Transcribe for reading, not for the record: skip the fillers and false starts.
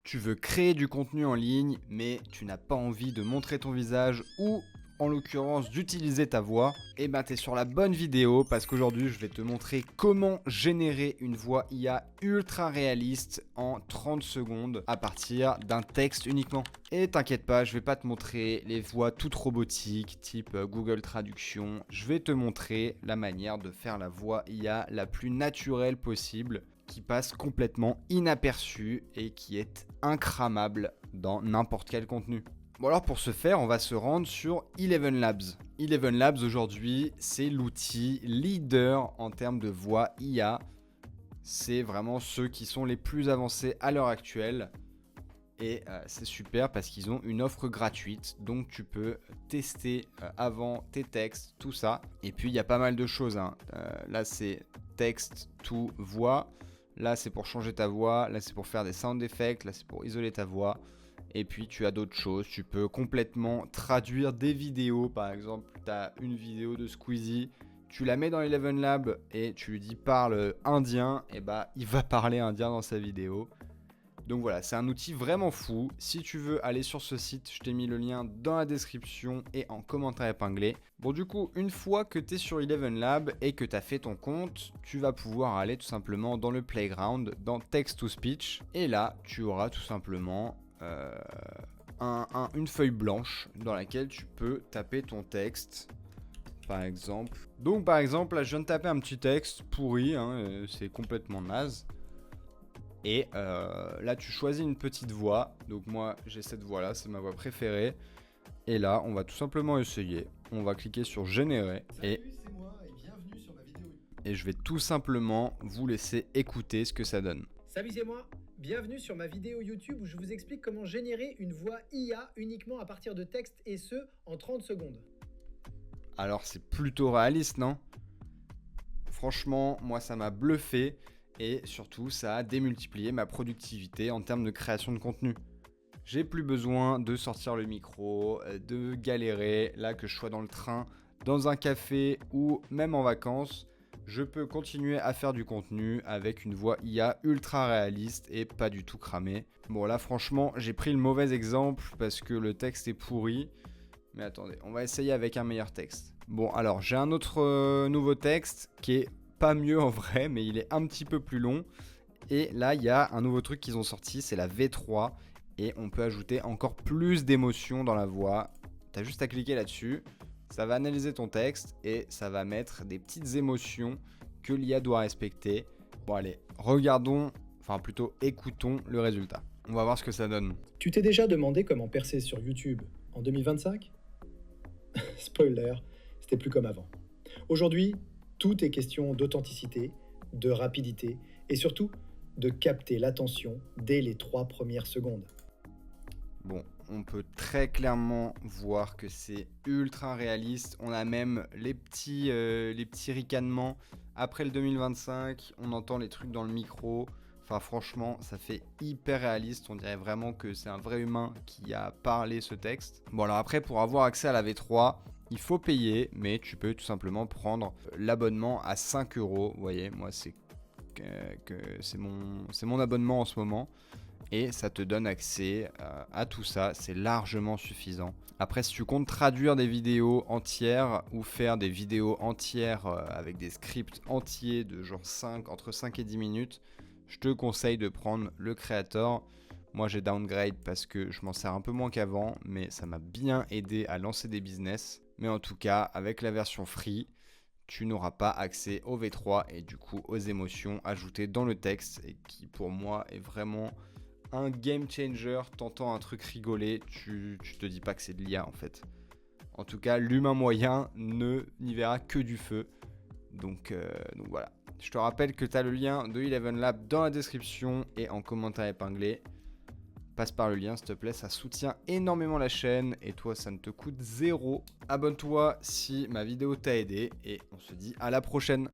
Tu veux créer du contenu en ligne, mais tu n'as pas envie de montrer ton visage ou, en l'occurrence, d'utiliser ta voix, et ben t'es sur la bonne vidéo parce qu'aujourd'hui je vais te montrer comment générer une voix IA ultra réaliste en 30 secondes à partir d'un texte uniquement. Et t'inquiète pas, je vais pas te montrer les voix toutes robotiques type Google Traduction, je vais te montrer la manière de faire la voix IA la plus naturelle possible, qui passe complètement inaperçu et qui est incramable dans n'importe quel contenu. Bon alors pour ce faire, on va se rendre sur Eleven Labs. Eleven Labs aujourd'hui, c'est l'outil leader en termes de voix IA. C'est vraiment ceux qui sont les plus avancés à l'heure actuelle. Et c'est super parce qu'ils ont une offre gratuite, donc tu peux tester avant tes textes, tout ça. Et puis il y a pas mal de choses, hein. Là c'est texte to voix. Là, c'est pour changer ta voix. Là, c'est pour faire des sound effects. Là, c'est pour isoler ta voix. Et puis, tu as d'autres choses. Tu peux complètement traduire des vidéos. Par exemple, tu as une vidéo de Squeezie. Tu la mets dans Eleven Lab et tu lui dis parle indien. Et bah, il va parler indien dans sa vidéo. Donc voilà, c'est un outil vraiment fou. Si tu veux aller sur ce site, je t'ai mis le lien dans la description et en commentaire épinglé. Bon du coup, une fois que tu es sur Eleven Lab et que tu as fait ton compte, tu vas pouvoir aller tout simplement dans le playground, dans Text to Speech. Et là, tu auras tout simplement une feuille blanche dans laquelle tu peux taper ton texte. Par exemple. Donc par exemple, là je viens de taper un petit texte pourri, hein, c'est complètement naze. Et là, tu choisis une petite voix. Donc moi, j'ai cette voix-là, c'est ma voix préférée. Et là, on va tout simplement essayer. On va cliquer sur générer. Salut, c'est moi et bienvenue sur ma vidéo. Et je vais tout simplement vous laisser écouter ce que ça donne. Salut, c'est moi. Bienvenue sur ma vidéo YouTube où je vous explique comment générer une voix IA uniquement à partir de texte et ce, en 30 secondes. Alors, c'est plutôt réaliste, non ? Franchement, moi, ça m'a bluffé. Et surtout, ça a démultiplié ma productivité en termes de création de contenu. J'ai plus besoin de sortir le micro, de galérer, là que je sois dans le train, dans un café ou même en vacances. Je peux continuer à faire du contenu avec une voix IA ultra réaliste et pas du tout cramée. Bon là franchement, j'ai pris le mauvais exemple parce que le texte est pourri. Mais attendez, on va essayer avec un meilleur texte. Bon alors, j'ai un autre nouveau texte qui est pas mieux en vrai, mais il est un petit peu plus long. Et là, il y a un nouveau truc qu'ils ont sorti, c'est la V3. Et on peut ajouter encore plus d'émotions dans la voix. T'as juste à cliquer là-dessus. Ça va analyser ton texte et ça va mettre des petites émotions que l'IA doit respecter. Bon allez, regardons, enfin plutôt écoutons le résultat. On va voir ce que ça donne. Tu t'es déjà demandé comment percer sur YouTube en 2025 ? Spoiler, c'était plus comme avant. Aujourd'hui, tout est question d'authenticité, de rapidité et surtout de capter l'attention dès les 3 premières secondes. Bon, on peut très clairement voir que c'est ultra réaliste. On a même les petits ricanements. Après le 2025, on entend les trucs dans le micro. Enfin franchement, ça fait hyper réaliste. On dirait vraiment que c'est un vrai humain qui a parlé ce texte. Bon alors après, pour avoir accès à la V3, il faut payer, mais tu peux tout simplement prendre l'abonnement à 5 euros. Vous voyez, moi c'est mon abonnement en ce moment. Et ça te donne accès à tout ça, c'est largement suffisant. Après, si tu comptes traduire des vidéos entières ou faire des vidéos entières avec des scripts entiers de genre entre 5 et 10 minutes, je te conseille de prendre le Creator. Moi, j'ai downgrade parce que je m'en sers un peu moins qu'avant, mais ça m'a bien aidé à lancer des business. Mais en tout cas, avec la version free, tu n'auras pas accès au V3 et du coup aux émotions ajoutées dans le texte et qui pour moi est vraiment un game changer. T'entends un truc rigoler, tu te dis pas que c'est de l'IA en fait. En tout cas, l'humain moyen n'y verra que du feu. Donc voilà. Je te rappelle que tu as le lien de Eleven Lab dans la description et en commentaire épinglé. Passe par le lien s'il te plaît, ça soutient énormément la chaîne et toi ça ne te coûte 0. Abonne-toi si ma vidéo t'a aidé et on se dit à la prochaine.